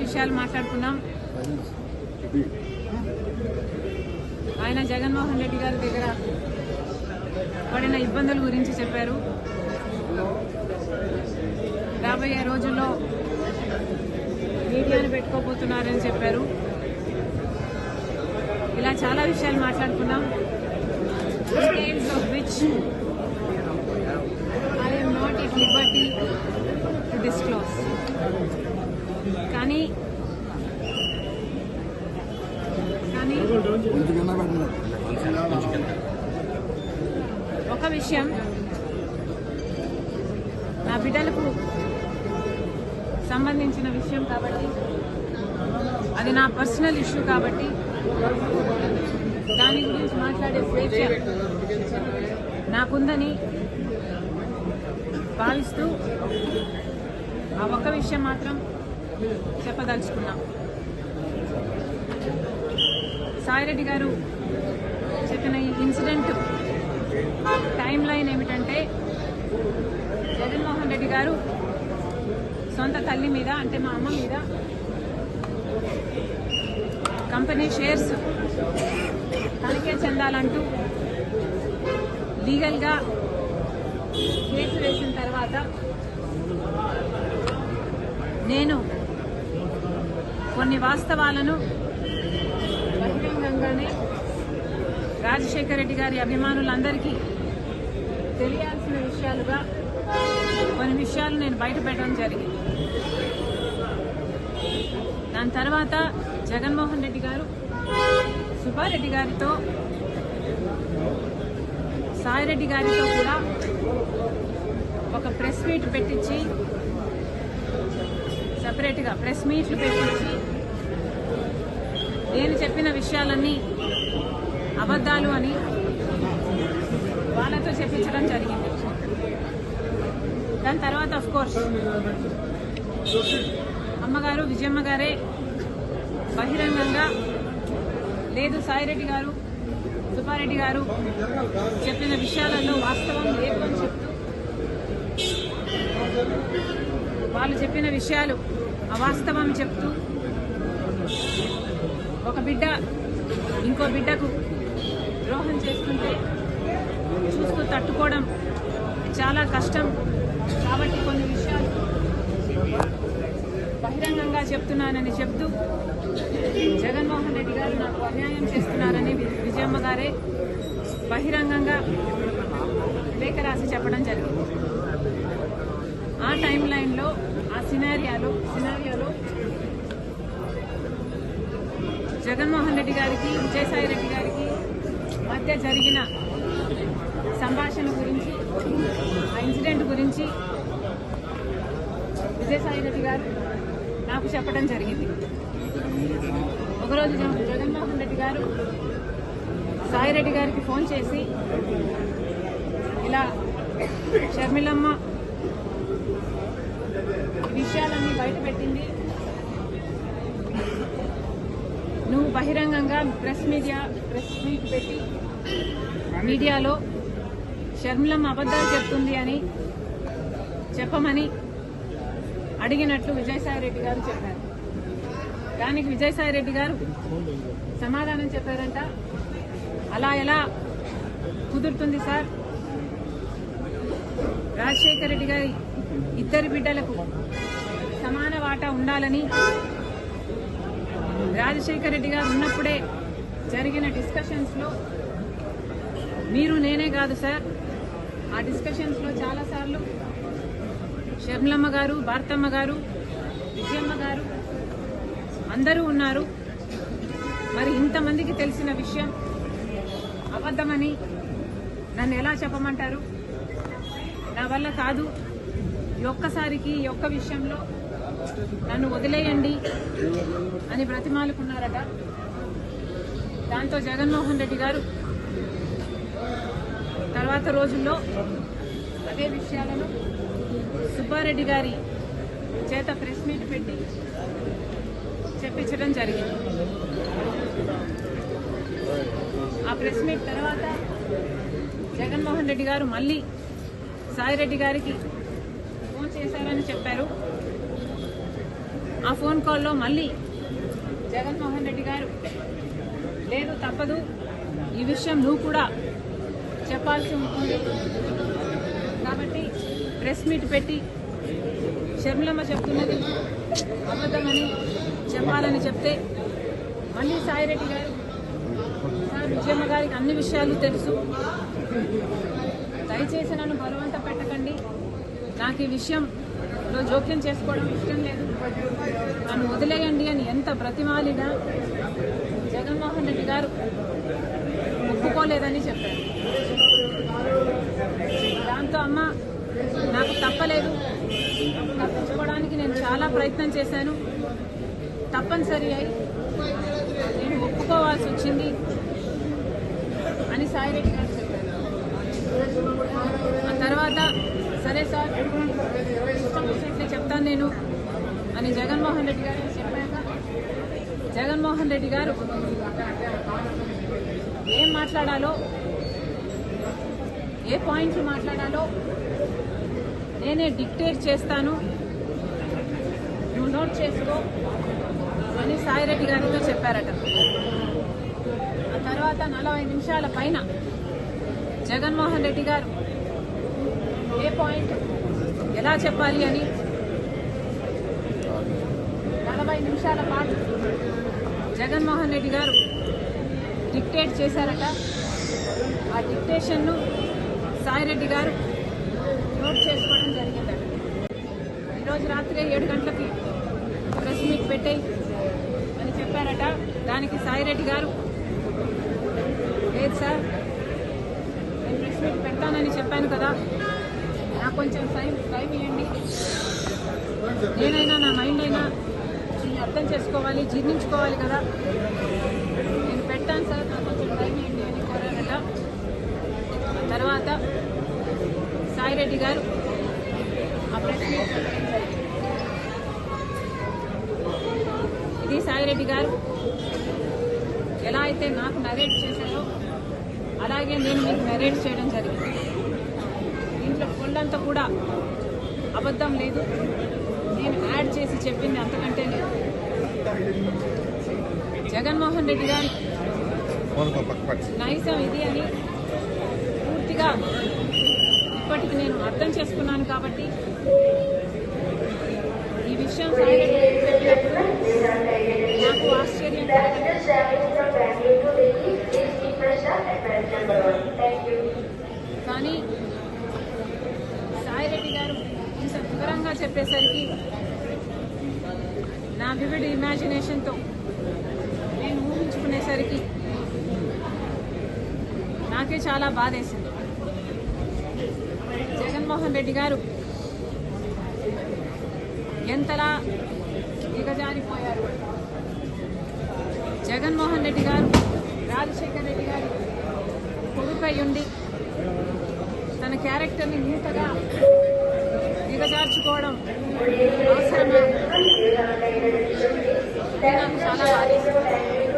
విషయాలు మాట్లాడుకున్నాం. ఆయన జగన్మోహన్ రెడ్డి గారి దగ్గర పడిన ఇబ్బందుల గురించి చెప్పారు. రాబోయే రోజుల్లో మీడియాను పెట్టుకోబోతున్నారని చెప్పారు. ఇలా చాలా విషయాలు మాట్లాడుకున్నాం. details of which I am not at liberty to disclose. కానీ ఒక విషయం, నా బిడ్డలకు సంబంధించిన విషయం కాబట్టి, అది నా పర్సనల్ ఇష్యూ కాబట్టి దాని గురించి మాట్లాడే స్వేచ్ఛ నాకుందని భావిస్తూ ఆ ఒక్క విషయం మాత్రం చెప్పదలుచుకున్నాం. సాయిరెడ్డి గారు చెప్పిన ఈ ఇన్సిడెంట్ టైం లైన్ ఏమిటంటే, జగన్మోహన్ రెడ్డి గారు సొంత తల్లి మీద, అంటే మా అమ్మ మీద కంపెనీ షేర్స్ తనకే చెందాలంటూ లీగల్గా కేసు వేసిన తర్వాత నేను కొన్ని వాస్తవాలను బహిరంగంగానే రాజశేఖర రెడ్డి గారి అభిమానులందరికీ తెలియాల్సిన విషయాలుగా కొన్ని విషయాలు నేను బయట పెట్టడం జరిగింది. దాని తర్వాత జగన్మోహన్ రెడ్డి గారు సుబ్బారెడ్డి గారితో, సాయిరెడ్డి గారితో కూడా ఒక ప్రెస్ మీట్ పెట్టించి, సపరేట్గా ప్రెస్ మీట్లు పెట్టించి నేను చెప్పిన విషయాలన్నీ అబద్ధాలు అని వాళ్ళతో చెప్పించడం జరిగింది. దాని తర్వాత ఆఫ్ కోర్స్ అమ్మగారు విజయమ్మ గారే బహిరంగంగా, లేదు సాయిరెడ్డి గారు సుబ్బారెడ్డి గారు చెప్పిన విషయాలలో వాస్తవం లేదు అని చెప్తూ, వాళ్ళు చెప్పిన విషయాలు అవాస్తవం చెప్తూ, ఒక బిడ్డ ఇంకో బిడ్డకు ద్రోహం చేస్తుంటే చూస్తూ తట్టుకోవడం చాలా కష్టం. కాబట్టి కొన్ని విషయాలు బహిరంగంగా చెప్తున్నానని చెప్తూ జగన్మోహన్ రెడ్డి గారు నాకు అన్యాయం చేస్తున్నారని విజయమ్మ గారే బహిరంగంగా లేఖ రాసి చెప్పడం జరిగింది. ఆ టైం లైన్లో, ఆ సినారియోలో జగన్మోహన్ రెడ్డి గారికి విజయసాయి రెడ్డి గారికి మధ్య జరిగిన సంభాషణ గురించి, ఆ ఇన్సిడెంట్ గురించి విజయసాయి రెడ్డి గారు నాకు చెప్పడం జరిగింది. ఒకరోజు జగన్మోహన్ రెడ్డి గారు సాయిరెడ్డి గారికి ఫోన్ చేసి, ఇలా షర్మిలమ్మ విషయాలన్నీ బయటపెట్టింది, నువ్వు బహిరంగంగా ప్రెస్ మీట్ పెట్టి మీడియాలో షర్మిలమ్మ అబద్ధాలు చెప్తుంది అని చెప్పమని అడిగినట్లు విజయసాయి రెడ్డి గారు చెప్పారు. దానికి విజయసాయి రెడ్డి గారు సమాధానం చెప్పారంట, అలా ఎలా కుదురుతుంది సార్, రాజశేఖర రెడ్డి గారి ఇద్దరి బిడ్డలకు సమాన వాటా ఉండాలని రాజశేఖర రెడ్డి గారు ఉన్నప్పుడే జరిగిన డిస్కషన్స్లో మీరు, నేనే కాదు సార్, ఆ డిస్కషన్స్లో చాలాసార్లు షర్మిలమ్మ గారు, భారతమ్మ గారు, విజయమ్మ గారు అందరూ ఉన్నారు. మరి ఇంతమందికి తెలిసిన విషయం అబద్ధమని నన్ను ఎలా చెప్పమంటారు? నా వల్ల కాదు, ఈ ఒక్కసారికి ఈ ఒక్క విషయంలో నన్ను వదిలేయండి అని బ్రతిమాలుకున్నారట. దాంతో జగన్మోహన్ రెడ్డి గారు తర్వాత రోజుల్లో అదే విషయాలను సుబ్బారెడ్డి గారి చేత ప్రెస్ మీట్ పెట్టి చెప్పించడం జరిగింది. ఆ ప్రెస్ మీట్ తర్వాత జగన్మోహన్ రెడ్డి గారు మళ్ళీ సాయిరెడ్డి గారికి ఫోన్ చేశారని చెప్పారు. ఆ ఫోన్ కాల్లో మళ్ళీ జగన్మోహన్ రెడ్డి గారు లేదు తప్పదు, ఈ విషయం నువ్వు కూడా చెప్పాల్సి ఉంటుంది కాబట్టి ప్రెస్ మీట్ పెట్టి షర్మిలమ్మ చెప్తున్నది అబద్ధమని చెప్పాలని చెప్తే మళ్ళీ సాయిరెడ్డి గారు సార్ విజయమ్మ గారికి అన్ని విషయాలు తెలుసు, దయచేసి నన్ను బలవంత పెట్టకండి, నాకు ఈ విషయంలో జోక్యం చేసుకోవడం ఇష్టం లేదు, నన్ను వదిలేయండి అని ఎంత బ్రతిమాలినా జగన్మోహన్ రెడ్డి గారు ఒప్పుకోలేదని చెప్పారు. దాంతో అమ్మ నాకు తప్పలేదు, తప్పించుకోవడానికి నేను చాలా ప్రయత్నం చేశాను, తప్పనిసరి అయి నేను ఒప్పుకోవాల్సి వచ్చింది అని సాయిరెడ్డి గారు చెప్పారు. ఆ తర్వాత సరే సార్ ఇష్టం వచ్చినట్లే చెప్తాను నేను అని జగన్మోహన్ రెడ్డి గారు చెప్పాక జగన్మోహన్ రెడ్డి గారు ఏం మాట్లాడాలో, ఏ పాయింట్లు మాట్లాడాలో నేనే డిక్టేట్ చేస్తాను, నువ్వు నోట్ చేసుకో అని సాయిరెడ్డి గారితో చెప్పారట. ఆ తర్వాత 40 నిమిషాల పైన జగన్మోహన్ రెడ్డి గారు ఏ పాయింట్ ఎలా చెప్పాలి అని 40 నిమిషాల పాటు జగన్మోహన్ రెడ్డి గారు డిక్టేట్ చేశారట. ఆ డిక్టేషన్ను సాయిరెడ్డి గారు నోట్ చేసుకోవడం జరిగిందట. ఈరోజు రాత్రి 7 గంటలకి ప్రెస్ మీట్ పెట్టాయి అని చెప్పారట. దానికి సాయిరెడ్డి గారు లేదు సార్ నేను ప్రెస్ మీట్ పెడతానని చెప్పాను కదా, నాకు కొంచెం టైం ఇవ్వండి, నేనైనా నా మైండ్ అయినా దీన్ని అర్థం చేసుకోవాలి, జీర్ణించుకోవాలి కదా, నేను పెట్టాను సార్ నాకు కొంచెం టైం ఇవ్వండి అని కోరారట. తర్వాత సాయిరెడ్డి గారు ఆ ప్రెస్ మీట్ పెట్టడం జరిగింది. ఇది సాయిరెడ్డి గారు ఎలా అయితే నాకు నరేట్ చేశారో అలాగే నేను మీకు నరేట్ చేయడం జరిగింది. దీంట్లో పొల్లంతా కూడా అబద్ధం లేదు, నేను యాడ్ చేసి చెప్పింది అంతకంటే లేదు. జగన్మోహన్ రెడ్డి గారు నైజం ఇది అని పూర్తిగా ఇప్పటికి నేను అర్థం చేసుకున్నాను కాబట్టి ఈ విషయం నాకు ఆశ్చర్యం కానీ సాయిరెడ్డి గారు ఇంత వివరంగా చెప్పేసరికి నా వివిడ్ ఇమాజినేషన్తో నేను ఊహించుకునేసరికి నాకే చాలా బాధేసింది. జగన్మోహన్ రెడ్డి గారు ఎంతలా దిగజారిపోయారు. జగన్మోహన్ రెడ్డి గారు రాజశేఖర్ రెడ్డి గారి కొడుకై ఉండి తన క్యారెక్టర్ని ఇంతగా దిగజార్చుకోవడం అవసరమా? నాకు చాలా బాధేసింది.